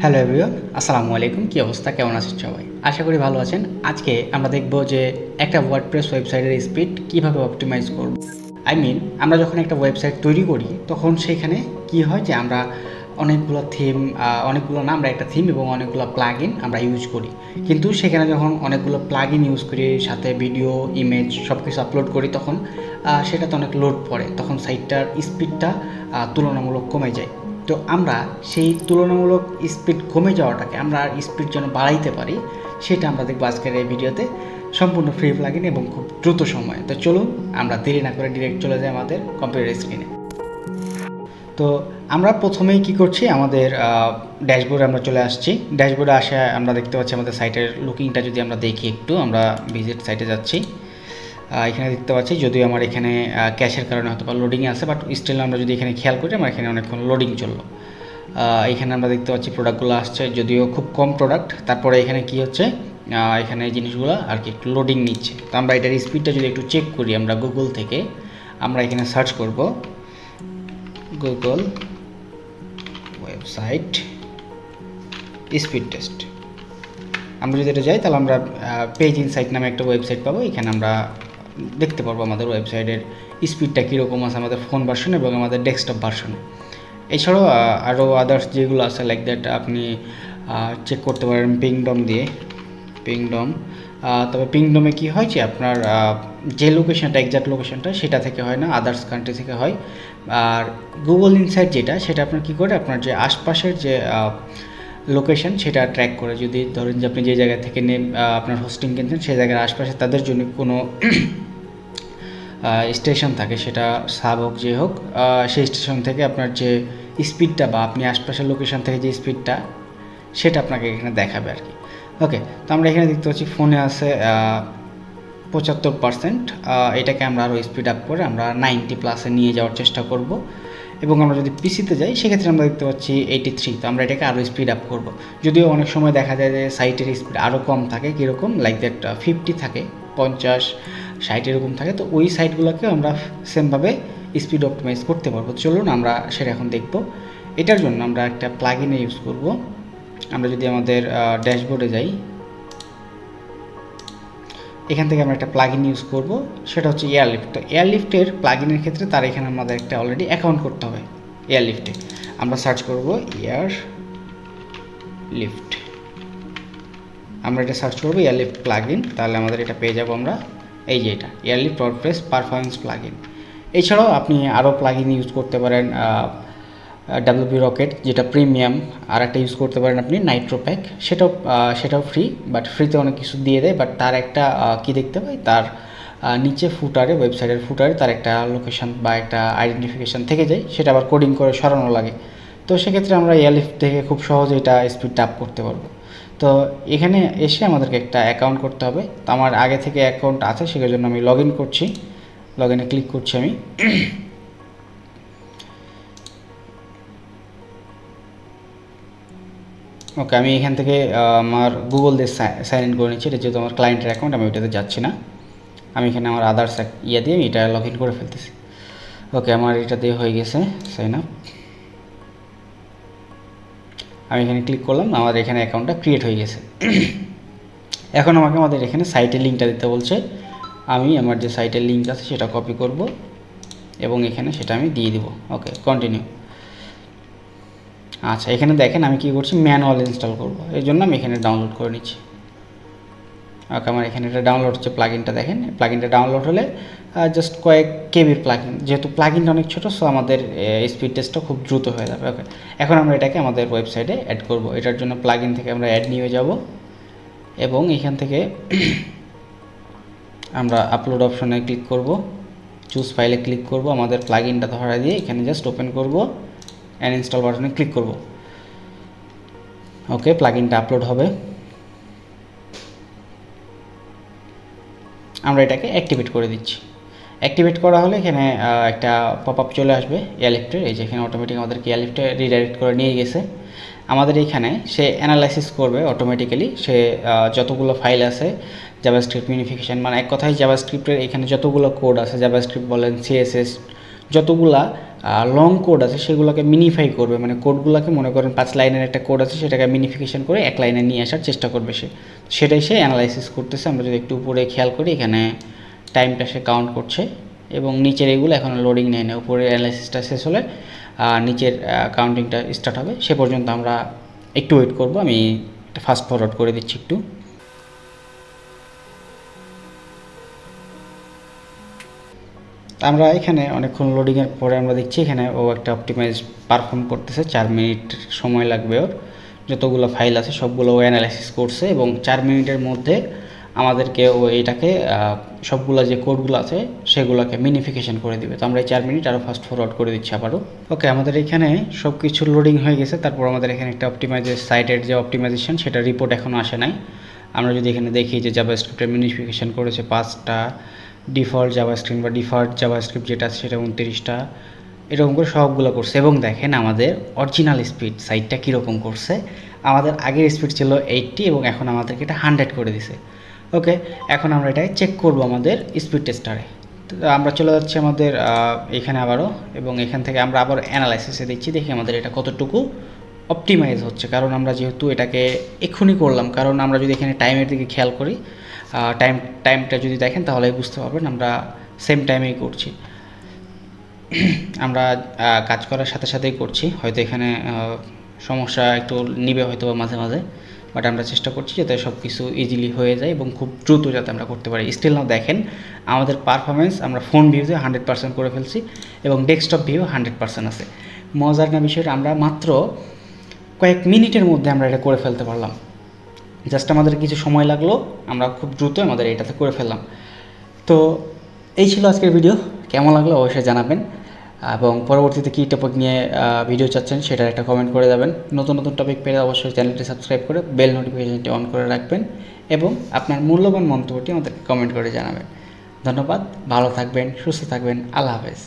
Hello everyone, আসসালামু আলাইকুম। কী অবস্থা, কেমন আছেন সবাই? আশা করি ভালো আছেন। আজকে আমরা দেখব যে একটা ওয়ার্ডপ্রেস ওয়েবসাইটের স্পিড কীভাবে অপটিমাইজ করব। আমরা যখন একটা ওয়েবসাইট তৈরি করি তখন সেখানে কি হয় যে আমরা অনেকগুলো থিম, আমরা একটা থিম এবং অনেকগুলো প্লাগ ইন আমরা ইউজ করি। কিন্তু সেখানে যখন অনেকগুলো প্লাগ ইন ইউজ করি, সাথে ভিডিও, ইমেজ সব কিছু আপলোড করি, তখন সেটাতে অনেক লোড পড়ে, তখন সাইটটার স্পিডটা তুলনামূলক কমে যায়। তো আমরা সেই তুলনামূলক স্পিড কমে যাওয়াটাকে আমরা স্পিড যেন বাড়াইতে পারি, সেটা আমরা দেখবো আজকের এই ভিডিওতে, সম্পূর্ণ ফ্রি প্লাগইন এবং খুব দ্রুত সময়ে। তো চলুন আমরা দেরি না করে ডিরেক্ট চলে যাই আমাদের কম্পিউটার স্ক্রিনে। তো আমরা প্রথমেই কি করছি, আমাদের ড্যাশবোর্ডে আমরা চলে আসছি। ড্যাশবোর্ডে আসে আমরা দেখতে পাচ্ছি আমাদের সাইটের লুকিংটা যদি আমরা দেখি একটু, আমরা ভিজিট সাইটে যাচ্ছি। এখানে দেখতে পাচ্ছি, যদিও আমার এখানে ক্যাশের কারণে হয়তো বা লোডিংয়ে আছে, বাট স্টিল আমরা যদি এখানে খেয়াল করি আমার এখানে অনেকক্ষণ লোডিং চললো। এখানে আমরা দেখতে পাচ্ছি প্রোডাক্টগুলো আসছে, যদিও খুব কম প্রোডাক্ট, তারপরে এখানে কি হচ্ছে, এখানে এই জিনিসগুলো আর কি একটু লোডিং নিচ্ছে। তো আমরা এটার স্পিডটা যদি একটু চেক করি, আমরা গুগল থেকে আমরা এখানে সার্চ করব গুগল ওয়েবসাইট স্পিড টেস্ট। আমরা যদি এটা যাই তাহলে আমরা পেজ ইনসাইট নামে একটা ওয়েবসাইট পাবো। এখানে আমরা দেখতে পারবো আমাদের ওয়েবসাইটের স্পিডটা কীরকম আছে আমাদের ফোন ভার্সন এবং আমাদের ডেস্কটপ ভার্সনে। এছাড়াও আরও আদার্স যেগুলো আছে লাইক দ্যাট আপনি চেক করতে পারেন পিংডম দিয়ে, পিংডম। তবে পিংডমে কি হয় যে আপনার যে লোকেশনটা, এক্সাক্ট লোকেশনটা সেটা থেকে হয় না, আদার্স কান্ট্রি থেকে হয়। আর গুগল ইনসাইট যেটা, সেটা আপনার কী করে, আপনার যে আশপাশের যে লোকেশন সেটা ট্র্যাক করে। যদি ধরেন যে আপনি যে জায়গা থেকে আপনার হোস্টিং কিনছেন, সেই জায়গার আশপাশে তাদের জন্য কোনো স্টেশন থাকে, সেটা সাব হোক যে হোক, সেই স্টেশন থেকে আপনার যে স্পিডটা বা আপনি আশপাশের লোকেশন থেকে যে স্পিডটা, সেটা আপনাকে এখানে দেখাবে আর কি। ওকে, তো আমরা এখানে দেখতে পাচ্ছি ফোনে আছে 75%। এটাকে আমরা আরও স্পিড আপ করে আমরা 90+ নিয়ে যাওয়ার চেষ্টা করব। এবং আমরা যদি পিসিতে যাই সেক্ষেত্রে আমরা দেখতে পাচ্ছি 83। তো আমরা এটাকে আরও স্পিড আপ করব। যদিও অনেক সময় দেখা যায় যে সাইটের স্পিড আরও কম থাকে, কীরকম লাইক দ্যাট 50 থাকে, 50, 60 এরকম থাকে। তো ওই সাইটগুলোকে আমরা সেমভাবে স্পিড অপটিমাইজ করতে পারবো। চলুন আমরা সেটা এখন দেখব। এটার জন্য আমরা একটা প্লাগইন ইউজ করব। আমরা যদি আমাদের ড্যাশবোর্ডে যাই, এখান থেকে আমরা একটা প্লাগইন ইউজ করব, সেটা হচ্ছে এয়ারলিফট। তো এয়ারলিফটের প্লাগইনের ক্ষেত্রে তার এখানে আমাদের একটা অলরেডি অ্যাকাউন্ট করতে হবে। এয়ারলিফটে আমরা সার্চ করব এয়ারলিফট, আমরা এটা সার্চ করব এয়ারলিফট প্লাগইন, তাহলে আমাদের এটা পেয়ে যাব আমরা। এই যে এটা এয়ারলিফট ওয়ার্ডপ্রেস পারফরমেন্স প্লাগইন। এছাড়াও আপনি আরও প্লাগইন ইউজ করতে পারেন, WP রকেট যেটা প্রিমিয়াম, আর একটা ইউজ করতে পারেন আপনি নাইট্রোপ্যাক, সেটাও ফ্রি, বাট ফ্রিতে অনেক কিছু দিয়ে দেয়। বাট তার একটা কি দেখতে পাই, তার নিচে ফুটারে, ওয়েবসাইটের ফুটারে তার একটা লোকেশন বা একটা আইডেন্টিফিকেশান থেকে যায়, সেটা আবার কোডিং করে সরানো লাগে। তো সেক্ষেত্রে আমরা এয়ারলিফট থেকে খুব সহজে এটা স্পিডটা আপ করতে পারবো। তো এখানে এসে আমাদেরকে একটা অ্যাকাউন্ট করতে হবে। তো আমার আগে থেকে অ্যাকাউন্ট আছে, সেটার জন্য আমি লগ ইন করছি, লগ ইনে ক্লিক করছি আমি। ওকে, আমি এখান থেকে আমার গুগল দিয়ে সাইন ইন করে নিচ্ছি। এটা যেহেতু আমার ক্লায়েন্টের অ্যাকাউন্ট, আমি ওইটাতে যাচ্ছি না, আমি এখানে আমার আদার্স দিয়ে আমি এটা লগ ইন করে ফেলতেছি। ওকে, আমার এটা দিয়ে হয়ে গেছে সাইন আপ। আমি এখানে ক্লিক করলাম, আমার এখানে অ্যাকাউন্টটা ক্রিয়েট হয়ে গেছে। এখন আমাদের এখানে সাইটের লিঙ্কটা দিতে বলছে। আমি আমার যে সাইটের লিঙ্ক আছে সেটা কপি করব এবং এখানে সেটা আমি দিয়ে দিব। ওকে, কন্টিনিউ। আচ্ছা, এখানে দেখেন আমি কী করছি, ম্যানুয়াল ইনস্টল করব, এই জন্য আমি এখানে ডাউনলোড করে নিচ্ছি। ওকে, আমার এখানে এটা ডাউনলোড হচ্ছে, প্লাগইনটা দেখেন। প্লাগইনটা ডাউনলোড হলে জাস্ট কয়েক কেবির প্লাগইন, যেহেতু প্লাগইনটা অনেক ছোটো, সো আমাদের স্পিড টেস্টটা খুব দ্রুত হয়ে যাবে। ওকে, এখন আমরা এটাকে আমাদের ওয়েবসাইটে অ্যাড করব। এটার জন্য প্লাগইন থেকে আমরা অ্যাড নিয়ে যাব এবং এখান থেকে আমরা আপলোড অপশনে ক্লিক করব, চুজ ফাইলে ক্লিক করব, আমাদের প্লাগইনটা ধরা দিয়ে এখানে জাস্ট ওপেন করব অ্যান্ড ইনস্টল বাটনে ক্লিক করব। ওকে, প্লাগইনটা আপলোড হবে, আমরা এটাকে অ্যাক্টিভেট করে দিচ্ছি। অ্যাক্টিভেট করা হলে এখানে একটা পপ আপ চলে আসবে এয়ারলিফটের। এই যে এখানে অটোমেটিক আমাদেরকে এয়ারলিফটে রিডাইরেক্ট করে নিয়ে গেছে। আমাদের এখানে সে অ্যানালাইসিস করবে অটোমেটিক্যালি, সে যতগুলো ফাইল আছে জাভাস্ক্রিপ্ট ইউনিফিকেশন, মানে এক কথায় জাভাস্ক্রিপ্টের এখানে যতগুলো কোড আছে, জাভাস্ক্রিপ্ট বলেন, CSS যতগুলা লং কোড আছে সেগুলোকে মিনিফাই করবে, মানে কোডগুলোকে মনে করেন 5 লাইনের একটা কোড আছে সেটাকে মিনিফিকেশন করে 1 লাইনে নিয়ে আসার চেষ্টা করবে সেটাই সে অ্যানালাইসিস করতেছে। আমরা যদি একটু উপরে খেয়াল করি এখানে টাইমটা সে কাউন্ট করছে এবং নিচের এগুলো এখন লোডিং নেয় না, উপরে অ্যানালাইসিসটা শেষ হলে নিচের কাউন্টিংটা স্টার্ট হবে, সে পর্যন্ত আমরা একটু ওয়েট করব। আমি ফাস্ট ফরওয়ার্ড করে দিচ্ছি একটু। আমরা এখানে অনেকক্ষণ লোডিংয়ের পরে আমরা দেখছি এখানে ও একটা অপটিমাইজ পারফর্ম করতেছে। 4 মিনিট সময় লাগবে ওর, যতগুলো ফাইল আছে সবগুলো ও অ্যানালাইসিস করছে এবং 4 মিনিটের মধ্যে আমাদেরকে ও এইটাকে সবগুলো যে কোডগুলো আছে সেগুলোকে মিনিফিকেশন করে দিবে। তো আমরা এই 4 মিনিট আরও ফাস্ট ফরওয়ার্ড করে দিচ্ছি আবারও। ওকে, আমাদের এখানে সব কিছু লোডিং হয়ে গেছে। তারপর আমাদের এখানে একটা অপটিমাইজের সাইটের যে অপটিমাইজেশন সেটা রিপোর্ট এখনও আসে নাই। আমরা যদি এখানে দেখি যে জাভাস্ক্রিপ্টের মিনিফিকেশন করেছে 5টা, ডিফল্ট জাভাস্ক্রিপ্ট বা ডিফল্ট জাভাস্ক্রিপ্ট যেটা আছে সেটা 29টা, এরকম করে সবগুলো করছে। এবং দেখেন আমাদের অরিজিনাল স্পিড সাইটটা কীরকম করছে। আমাদের আগের স্পিড ছিল 80 এবং এখন আমাদেরকে এটা 100 করে দিছে। ওকে, এখন আমরা এটাকে চেক করব আমাদের স্পিড টেস্টারে। তো আমরা চলে যাচ্ছি আমাদের এখানে আবারও, এবং এখান থেকে আমরা আবার অ্যানালাইসিসে দেখছি, দেখি আমাদের এটা কতটুকু অপটিমাইজ হচ্ছে। কারণ আমরা যেহেতু এটাকে এক্ষুনি করলাম, কারণ আমরা যদি এখানে টাইমের দিকে খেয়াল করি, টাইমটা যদি দেখেন তাহলে বুঝতে পারবেন আমরা সেম টাইমেই করছি। আমরা কাজ করার সাথে সাথেই করছি, হয়তো এখানে সমস্যা একটু নিবে হয়তো মাঝে মাঝে, বাট আমরা চেষ্টা করছি যাতে সব কিছু ইজিলি হয়ে যায় এবং খুব দ্রুত যাতে আমরা করতে পারি। স্টিল নাও দেখেন আমাদের পারফরমেন্স আমরা ফোন ভিউতে 100% করে ফেলছি এবং ডেস্কটপ ভিউ 100% আছে। মজার না বিষয়টা, আমরা মাত্র কয়েক মিনিটের মধ্যে আমরা এটা করে ফেলতে পারলাম। জাস্ট আমাদের কিছু সময় লাগলো, আমরা খুব দ্রুত আমাদের এটাতে করে ফেললাম। তো এই ছিল আজকের ভিডিও, কেমন লাগলো অবশ্যই জানাবেন এবং পরবর্তীতে কী টপিক নিয়ে ভিডিও চাচ্ছেন সেটার একটা কমেন্ট করে যাবেন। নতুন নতুন টপিক পেলে অবশ্যই চ্যানেলটি সাবস্ক্রাইব করে বেল নোটিফিকেশনটি অন করে রাখবেন এবং আপনার মূল্যবান মন্তব্যটি আমাদেরকে কমেন্ট করে জানাবেন। ধন্যবাদ, ভালো থাকবেন, সুস্থ থাকবেন, আল্লাহ হাফেজ।